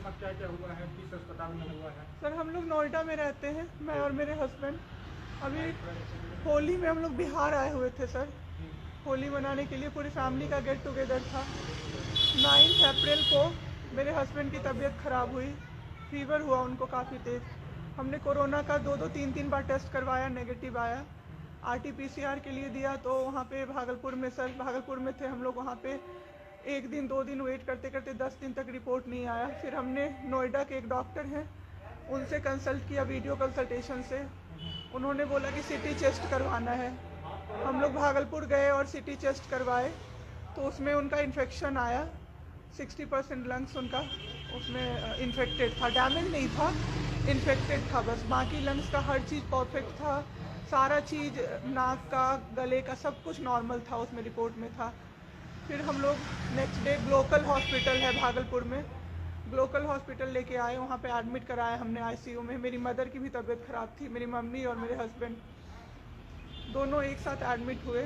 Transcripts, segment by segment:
क्या क्या हुआ है, किस अस्पताल में हुआ है? सर हम लोग नोएडा में रहते हैं, मैं और मेरे हस्बैंड। अभी होली में हम लोग बिहार आए हुए थे सर। होली मनाने के लिए पूरी फैमिली का गेट टुगेदर था। 9 अप्रैल को मेरे हस्बैंड की तबीयत ख़राब हुई, फीवर हुआ उनको काफ़ी तेज़। हमने कोरोना का 2-2 3-3 बार टेस्ट करवाया, नेगेटिव आया। RT-PCR के लिए दिया तो वहाँ पे भागलपुर में, सर भागलपुर में थे हम लोग, वहाँ पे 1 दिन 2 दिन वेट करते करते 10 दिन तक रिपोर्ट नहीं आया। फिर हमने नोएडा के एक डॉक्टर हैं उनसे कंसल्ट किया, वीडियो कंसल्टेशन से। उन्होंने बोला कि सिटी चेस्ट करवाना है। हम लोग भागलपुर गए और सिटी चेस्ट करवाए तो उसमें उनका इन्फेक्शन आया। 60% लंग्स उनका उसमें इन्फेक्टेड था, डैमेज नहीं था, इन्फेक्टेड था बस। बाकी लंग्स का हर चीज़ परफेक्ट था, सारा चीज़ नाक का, गले का सब कुछ नॉर्मल था, उसमें रिपोर्ट में था। फिर हम लोग नेक्स्ट डे ग्लोकल हॉस्पिटल है भागलपुर में, ग्लोकल हॉस्पिटल लेके आए, वहाँ पे एडमिट कराया हमने ICU में। मेरी मदर की भी तबीयत ख़राब थी, मेरी मम्मी और मेरे हस्बैंड दोनों एक साथ एडमिट हुए।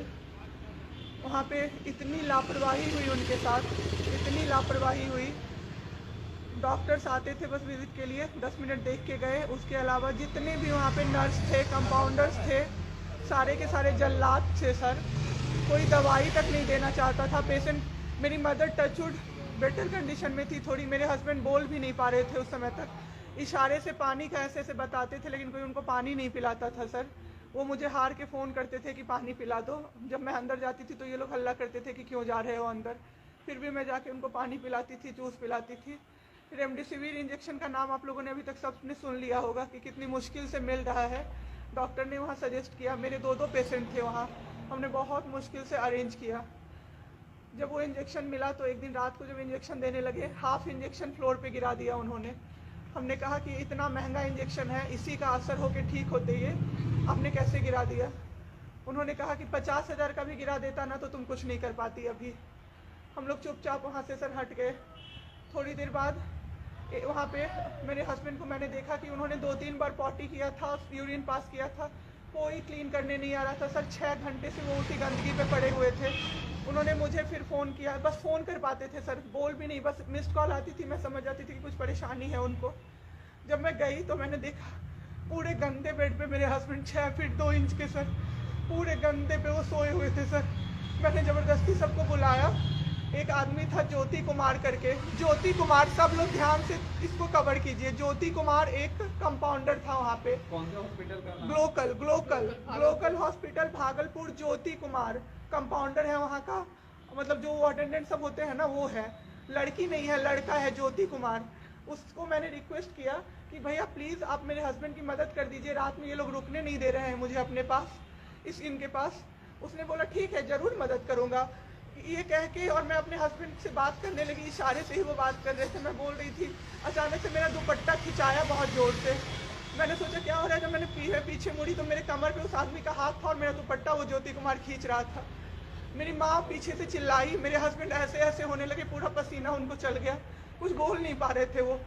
वहाँ पे इतनी लापरवाही हुई उनके साथ, इतनी लापरवाही हुई। डॉक्टर्स आते थे बस विजिट के लिए, 10 मिनट देख के गए। उसके अलावा जितने भी वहाँ पे नर्स थे, कंपाउंडर्स थे, सारे के सारे जल्लाद थे सर। कोई दवाई तक नहीं देना चाहता था पेशेंट। मेरी मदर टचवुड बेटर कंडीशन में थी थोड़ी, मेरे हस्बैंड बोल भी नहीं पा रहे थे उस समय तक। इशारे से पानी का ऐसे ऐसे बताते थे, लेकिन कोई उनको पानी नहीं पिलाता था सर। वो मुझे हार के फ़ोन करते थे कि पानी पिला दो। जब मैं अंदर जाती थी तो ये लोग हल्ला करते थे कि क्यों जा रहे हो अंदर। फिर भी मैं जाके उनको पानी पिलाती थी, जूस पिलाती थी। रेमडेसिविर इंजेक्शन का नाम आप लोगों ने अभी तक सबने सुन लिया होगा कि कितनी मुश्किल से मिल रहा है। डॉक्टर ने वहाँ सजेस्ट किया, मेरे 2-2 पेशेंट थे वहाँ, हमने बहुत मुश्किल से अरेंज किया। जब वो इंजेक्शन मिला तो एक दिन रात को जब इंजेक्शन देने लगे, हाफ इंजेक्शन फ्लोर पे गिरा दिया उन्होंने। हमने कहा कि इतना महंगा इंजेक्शन है, इसी का असर होके ठीक होते ये आपने कैसे गिरा दिया। उन्होंने कहा कि 50,000 का भी गिरा देता ना तो तुम कुछ नहीं कर पाती अभी। हम लोग चुपचाप वहाँ से सर हट गए। थोड़ी देर बाद वहाँ पे मेरे हस्बैंड को मैंने देखा कि उन्होंने 2-3 बार पॉटी किया था, यूरिन पास किया था, कोई क्लीन करने नहीं आ रहा था सर। 6 घंटे से वो उसी गंदगी पे पड़े हुए थे। उन्होंने मुझे फिर फ़ोन किया, बस फ़ोन कर पाते थे सर, बोल भी नहीं, बस मिस्ड कॉल आती थी, मैं समझ जाती थी कि कुछ परेशानी है उनको। जब मैं गई तो मैंने देखा पूरे गंदे बेड पे मेरे हस्बैंड 6 फीट 2 इंच के सर, पूरे गंदे पे वो सोए हुए थे सर। मैंने ज़बरदस्ती सबको बुलाया। एक आदमी था ज्योति कुमार करके, ज्योति कुमार, सब लोग ध्यान से इसको कवर कीजिए। ज्योति कुमार एक कंपाउंडर था वहाँ पे। कौन से हॉस्पिटल का नाम? Glocal Glocal Glocal hospital Bhagalpur. Jyoti Kumar compounder है वहाँ का, मतलब जो अटेंडेंट सब होते हैं ना वो है, लड़की नहीं है लड़का है, ज्योति कुमार। उसको मैंने रिक्वेस्ट किया कि भैया प्लीज़ आप मेरे हस्बैंड की मदद कर दीजिए, रात में ये लोग रुकने नहीं दे रहे हैं मुझे अपने पास, इनके पास। उसने बोला ठीक है ज़रूर मदद करूँगा, ये कह के, और मैं अपने हस्बैंड से बात करने लगी, इशारे से ही वो बात कर रहे थे, मैं बोल रही थी। अचानक से मेरा दुपट्टा खिंचाया बहुत ज़ोर से। मैंने सोचा क्या हो रहा है, जब मैंने पीछे मुड़ी तो मेरे कमर पे उस आदमी का हाथ था और मेरा दुपट्टा वो ज्योति कुमार खींच रहा था। मेरी माँ पीछे से चिल्लाई, मेरे हस्बैंड ऐसे ऐसे होने लगे, पूरा पसीना उनको चल गया, कुछ बोल नहीं पा रहे थे वो।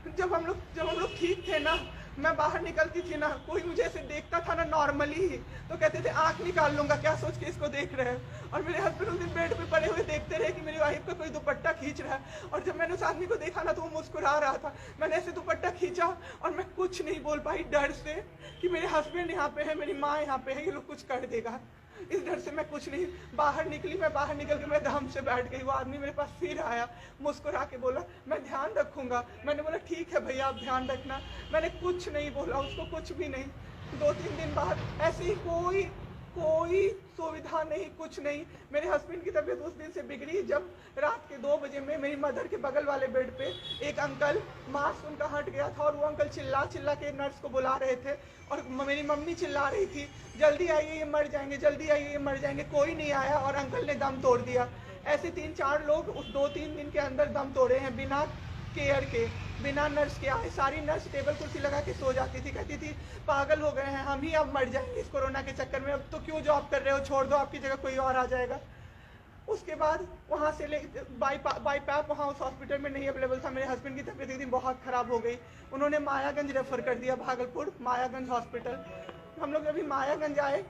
जब हम लोग ठीक थे ना, मैं बाहर निकलती थी ना, कोई मुझे ऐसे देखता था ना नॉर्मली ही तो कहते थे आंख निकाल लूंगा, क्या सोच के इसको देख रहे हैं। और मेरे हस्बैंड उस दिन बेड पे पड़े हुए देखते रहे कि मेरी वाइफ का कोई दुपट्टा खींच रहा है। और जब मैंने उस आदमी को देखा ना तो वो मुस्कुरा रहा था, मैंने ऐसे दुपट्टा खींचा और मैं कुछ नहीं बोल पाई डर से कि मेरे हस्बैंड यहाँ पे है, मेरी माँ यहाँ पे है, ये लोग कुछ कर देगा, इस डर से मैं कुछ नहीं बाहर निकली। मैं बाहर निकल के मैं दम से बैठ गई। वो आदमी मेरे पास फिर आया, मुस्कुरा के बोला मैं ध्यान रखूंगा। मैंने बोला ठीक है भैया आप ध्यान रखना। मैंने कुछ नहीं बोला उसको, कुछ भी नहीं। 2-3 दिन बाद ऐसे ही कोई सुविधा नहीं, कुछ नहीं। मेरे हस्बैंड की तबीयत उस दिन से बिगड़ी जब रात के 2 बजे में मेरी मदर के बगल वाले बेड पे एक अंकल, मास्क उनका हट गया था और वो अंकल चिल्ला चिल्ला के नर्स को बुला रहे थे और मेरी मम्मी चिल्ला रही थी जल्दी आइए ये मर जाएंगे, जल्दी आइए ये मर जाएंगे। कोई नहीं आया और अंकल ने दम तोड़ दिया। ऐसे 3-4 लोग उस 2-3 दिन के अंदर दम तोड़े हैं बिना केयर के, बिना नर्स के आए। सारी नर्स टेबल कुर्सी लगा के सो जाती थी, कहती थी पागल हो गए हैं हम ही, अब मर जाएंगे इस कोरोना के चक्कर में, अब तो क्यों जॉब कर रहे हो, छोड़ दो, आपकी जगह कोई और आ जाएगा। उसके बाद वहाँ से बाई पैप वहाँ उस हॉस्पिटल में नहीं अवेलेबल था। मेरे हस्बैंड की तबीयत एक दिन बहुत ख़राब हो गई, उन्होंने मायागंज रेफ़र कर दिया, भागलपुर मायागंज हॉस्पिटल। हम लोग अभी मायागंज आए,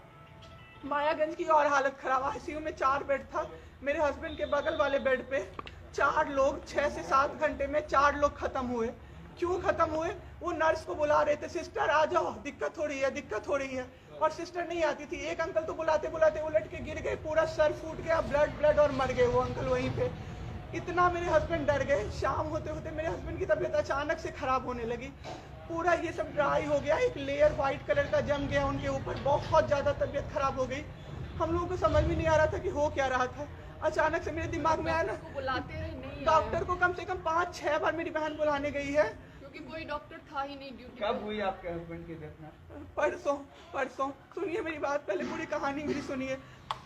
मायागंज की और हालत ख़राब, ICU में 4 बेड था। मेरे हस्बैंड के बगल वाले बेड पे 4 लोग 6 से 7 घंटे में 4 लोग खत्म हुए। क्यों खत्म हुए? वो नर्स को बुला रहे थे, सिस्टर आ जाओ, दिक्कत हो रही है, दिक्कत हो रही है, और सिस्टर नहीं आती थी। एक अंकल तो बुलाते बुलाते उलट के गिर गए, पूरा सर फूट गया, ब्लड ब्लड, और मर गए वो अंकल वहीं पे। इतना मेरे हस्बैंड डर गए। शाम होते होते मेरे हस्बैंड की तबीयत अचानक से खराब होने लगी, पूरा ये सब ड्राई हो गया, एक लेयर व्हाइट कलर का जम गया उनके ऊपर, बहुत ज़्यादा तबीयत खराब हो गई। हम लोगों को समझ में नहीं आ रहा था कि हो क्या रहा था। अचानक से मेरे दिमाग में आया ना, बुलाते नहीं, डॉक्टर को कम से कम 5-6 बार मेरी बहन बुलाने गई है, क्योंकि कोई डॉक्टर था ही नहीं ड्यूटी। कब हुई आपके हस्बैंड की डेथ? परसों सुनिए मेरी बात, पहले पूरी कहानी मेरी सुनिए।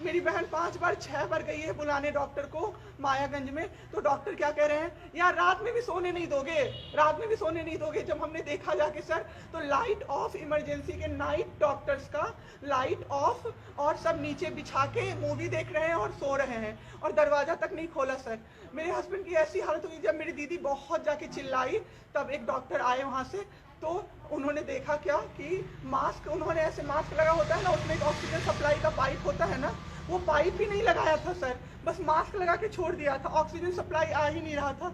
मेरी बहन 5 बार 6 बार गई है बुलाने डॉक्टर को मायागंज में, तो डॉक्टर क्या कह रहे हैं, यार रात में भी सोने नहीं दोगे, रात में भी सोने नहीं दोगे। जब हमने देखा जाके सर, तो लाइट ऑफ, इमरजेंसी के नाइट डॉक्टर्स का लाइट ऑफ, और सब नीचे बिछा के मूवी देख रहे हैं और सो रहे हैं, और दरवाजा तक नहीं खोला सर। मेरे हस्बैंड की ऐसी हालत हुई, जब मेरी दीदी बहुत जाके चिल्लाई, तब एक डॉक्टर आए वहाँ से, तो उन्होंने देखा क्या कि मास्क, उन्होंने ऐसे मास्क लगा होता है ना, उसमें एक ऑक्सीजन सप्लाई का पाइप होता है ना, वो पाइप ही नहीं लगाया था सर, बस मास्क लगा के छोड़ दिया था, ऑक्सीजन सप्लाई आ ही नहीं रहा था।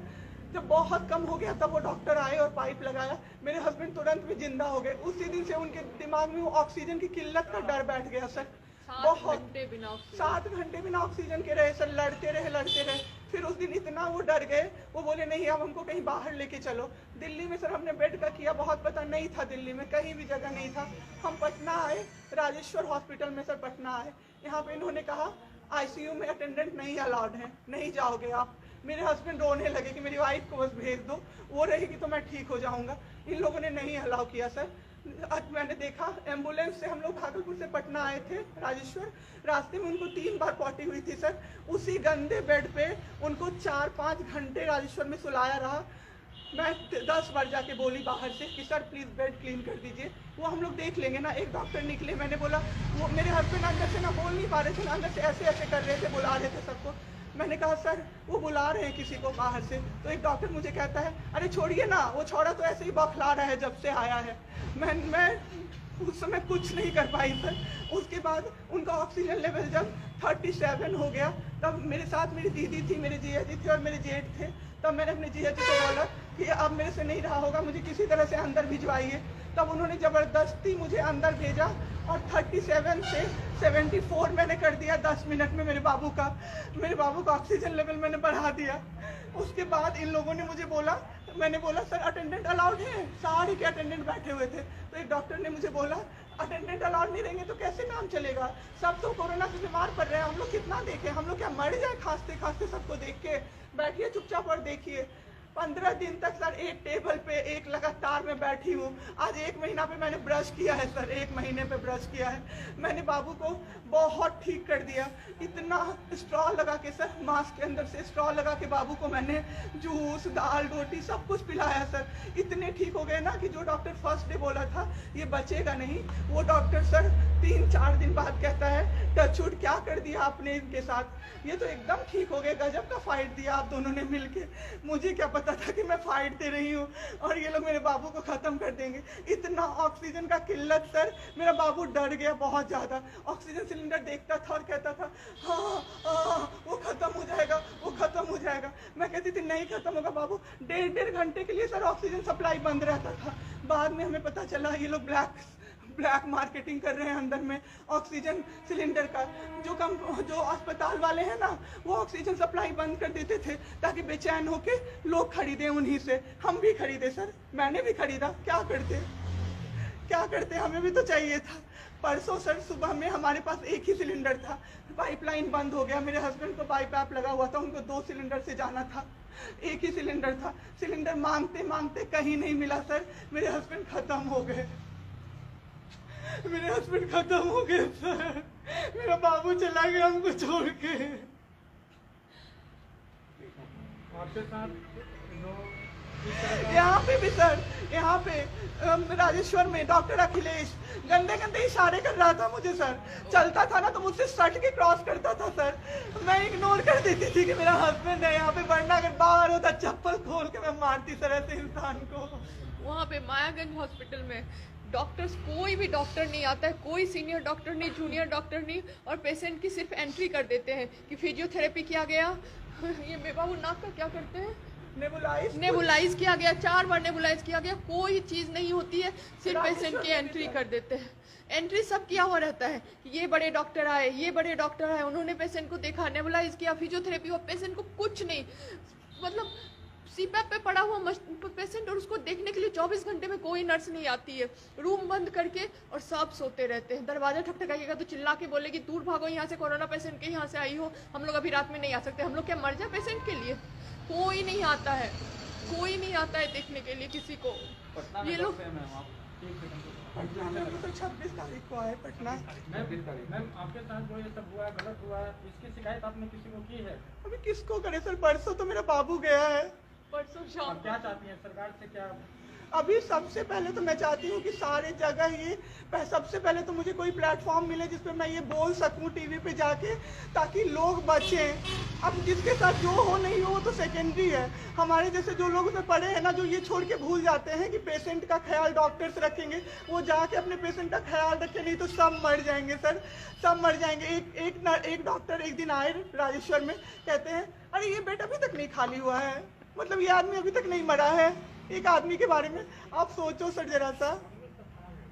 जब बहुत कम हो गया तब वो डॉक्टर आए और पाइप लगाया, मेरे हस्बैंड तुरंत में जिंदा हो गए। उसी दिन से उनके दिमाग में वो ऑक्सीजन की किल्लत का डर बैठ गया सर। 7 घंटे बिना ऑक्सीजन, 7 घंटे बिना ऑक्सीजन के रहे सर, लड़ते रहे। फिर उस दिन इतना वो डर गए, वो बोले नहीं अब हमको कहीं बाहर लेके चलो। दिल्ली में सर हमने बेड का किया, बहुत पता नहीं था, दिल्ली में कहीं भी जगह नहीं था। हम पटना आए, राजेश्वर हॉस्पिटल में सर पटना आए। यहाँ पे इन्होंने कहा आईसीयू में अटेंडेंट नहीं अलाउड है, नहीं जाओगे आप। मेरे हस्बैंड रोने लगे कि मेरी वाइफ को बस भेज दो, वो रहेगी तो मैं ठीक हो जाऊंगा। इन लोगों ने नहीं अलाउ किया सर। आज मैंने देखा, एम्बुलेंस से हम लोग भागलपुर से पटना आए थे राजेश्वर, रास्ते में उनको 3 बार पॉटी हुई थी सर। उसी गंदे बेड पे उनको 4-5 घंटे राजेश्वर में सुलाया रहा। मैं 10 बार जाके बोली बाहर से कि सर प्लीज़ बेड क्लीन कर दीजिए, वो हम लोग देख लेंगे ना। एक डॉक्टर निकले, मैंने बोला, वो मेरे हस्बैंड अंदर से ना बोल नहीं पा रहे थे, अंदर से ऐसे ऐसे कर रहे थे, बुला रहे थे सबको। मैंने कहा सर वो बुला रहे हैं किसी को बाहर से, तो एक डॉक्टर मुझे कहता है अरे छोड़िए ना, वो छोड़ा तो ऐसे ही बौखला रहा है जब से आया है। मैं उस समय कुछ नहीं कर पाई सर। उसके बाद उनका ऑक्सीजन लेवल जब 37 हो गया, तब मेरे साथ मेरी दीदी थी, मेरे जीजा जी थे और मेरे जेठ थे। तब मैंने अपने जीजा जी को बोला कि अब मेरे से नहीं रहा होगा, मुझे किसी तरह से अंदर भिजवाइए। तब उन्होंने ज़बरदस्ती मुझे अंदर भेजा और 37 से 74 मैंने कर दिया 10 मिनट में। मेरे बाबू का ऑक्सीजन लेवल मैंने बढ़ा दिया। उसके बाद इन लोगों ने मुझे बोला, मैंने बोला सर अटेंडेंट अलाउड है, सारे के अटेंडेंट बैठे हुए थे। तो एक डॉक्टर ने मुझे बोला अटेंडेंट अलाउड नहीं रहेंगे तो कैसे काम चलेगा, सब तो कोरोना से बीमार पड़ रहे हैं, हम लोग कितना देखें, हम लोग क्या मर जाए खांसते खांसते सबको देख के, बैठिए चुपचाप और देखिए। 15 दिन तक सर एक टेबल पे एक लगातार मैं बैठी हूँ। आज 1 महीना पे मैंने ब्रश किया है सर, 1 महीने पे ब्रश किया है मैंने। बाबू को बहुत ठीक कर दिया, इतना स्ट्रॉ लगा के सर, मास्क के अंदर से स्ट्रॉ लगा के बाबू को मैंने जूस, दाल, रोटी सब कुछ पिलाया सर। इतने ठीक हो गए ना कि जो डॉक्टर फर्स्ट डे बोला था ये बचेगा नहीं, वो डॉक्टर सर 3-4 दिन बाद कहता है टचवुड क्या कर दिया आपने इनके साथ, ये तो एकदम ठीक हो गए, गजब का फाइट दिया आप दोनों ने मिलके। मुझे क्या पता था कि मैं फाइट दे रही हूँ और ये लोग मेरे बाबू को खत्म कर देंगे। इतना ऑक्सीजन का किल्लत सर, मेरा बाबू डर गया बहुत ज़्यादा। ऑक्सीजन सिलेंडर देखता था और कहता था हाँ वो खत्म हो जाएगा, वो खत्म हो जाएगा। मैं कहती थी नहीं खत्म होगा बाबू। 1.5 घंटे के लिए सर ऑक्सीजन सप्लाई बंद रहता था। बाद में हमें पता चला ये लोग ब्लैक मार्केटिंग कर रहे हैं अंदर में ऑक्सीजन सिलेंडर का। जो अस्पताल वाले हैं ना, वो ऑक्सीजन सप्लाई बंद कर देते थे ताकि बेचैन होके लोग खरीदें उन्हीं से। हम भी खरीदे सर, मैंने भी खरीदा, क्या करते हमें भी तो चाहिए था। परसों सर सुबह में हमारे पास एक ही सिलेंडर था, पाइपलाइन बंद हो गया। मेरे हस्बैंड को बाईपैप लगा हुआ था, उनको 2 सिलेंडर से जाना था, एक ही सिलेंडर था। सिलेंडर मांगते मांगते कहीं नहीं मिला सर, मेरे हस्बैंड खत्म हो गए सर। मेरा बाबू चला गया हमको छोड़ के। आपके साथ यहाँ पे भी सर, यहाँ पे राजेश्वर में डॉक्टर अखिलेश गंदे गंदे इशारे कर रहा था मुझे सर। चलता था ना तो मुझसे सट के क्रॉस करता था सर, मैं इग्नोर कर देती थी कि मेरा हस्बैंड है यहाँ पे, वरना अगर बाहर होता चप्पल खोल के मैं मारती सर ऐसे इंसान को। वहाँ पे मायागंज हॉस्पिटल में डॉक्टर्स कोई भी डॉक्टर नहीं आता है, कोई सीनियर डॉक्टर नहीं, जूनियर डॉक्टर नहीं, और पेशेंट की सिर्फ एंट्री कर देते हैं कि फिजियोथेरेपी किया गया। ये मेरे बाबू नाक का क्या करते हैं, नेबुलाइज किया गया, 4 बार नेबुलाइज किया गया, कोई चीज़ नहीं होती है, सिर्फ पेशेंट की एंट्री कर देते हैं। एंट्री सब किया हुआ रहता है, ये बड़े डॉक्टर आए, ये बड़े डॉक्टर आए, उन्होंने पेशेंट को देखा, नेबुलाइज किया, फिजियोथेरेपी हुआ, पेशेंट को कुछ नहीं, मतलब सीपैप पे पड़ा हुआ पेशेंट, और उसको देखने के लिए 24 घंटे में कोई नर्स नहीं आती है, रूम बंद करके, और सब सोते रहते हैं। दरवाजा ठकठकाइएगा तो चिल्ला के बोलेगी दूर भागो यहाँ से, कोरोना पेशेंट के यहाँ से आई हो, हम लोग अभी रात में नहीं आ सकते। हम लोग क्या मर जाए पेशेंट के लिए? कोई नहीं आता है, कोई नहीं आता है देखने के लिए किसी को। ये लोग पटना में तो 26 तारीख को आए पटना। मैम आपके साथ जो ये सब हुआ है, गलत हुआ है, इसकी शिकायत आपने किसी को की है? अभी किसको करे सर, परसों तो मेरा बाबू गया है। परसों शाम आप क्या चाहती हैं सरकार से? क्या अभी सबसे पहले तो मैं चाहती हूँ कि सारे जगह ये सबसे पहले तो मुझे कोई प्लेटफॉर्म मिले जिस पे मैं ये बोल सकूँ टीवी पे जाके, ताकि लोग बचें। अब जिसके साथ जो हो नहीं हो वो तो सेकेंडरी है। हमारे जैसे जो लोग उसमें पड़े हैं ना, जो ये छोड़ के भूल जाते हैं कि पेशेंट का ख्याल डॉक्टर्स रखेंगे, वो जाके अपने पेशेंट का ख्याल रखें, नहीं तो सब मर जाएंगे सर, सब मर जाएंगे। एक डॉक्टर एक दिन आए राजेश्वर में, कहते हैं अरे ये बेड अभी तक नहीं खाली हुआ है, मतलब ये आदमी अभी तक नहीं मरा है। एक आदमी के बारे में आप सोचो सर जरा सा,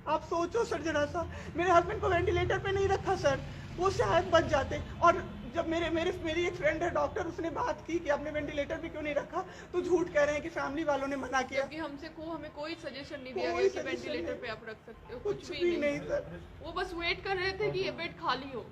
आप सोचो सर जरा सा। मेरे हस्बैंड को वेंटिलेटर पे नहीं रखा सर, वो शायद बच जाते। और जब मेरी एक फ्रेंड है डॉक्टर, उसने बात की कि आपने वेंटिलेटर पे क्यों नहीं रखा, तो झूठ कह रहे हैं कि फैमिली वालों ने मना किया। क्योंकि हमें कोई सजेशन नहीं दिया गया कि वेंटिलेटर पे आप रख सकते हो, कुछ भी नहीं सर। वो बस वेट कर रहे थे कि ये बेड खाली हो।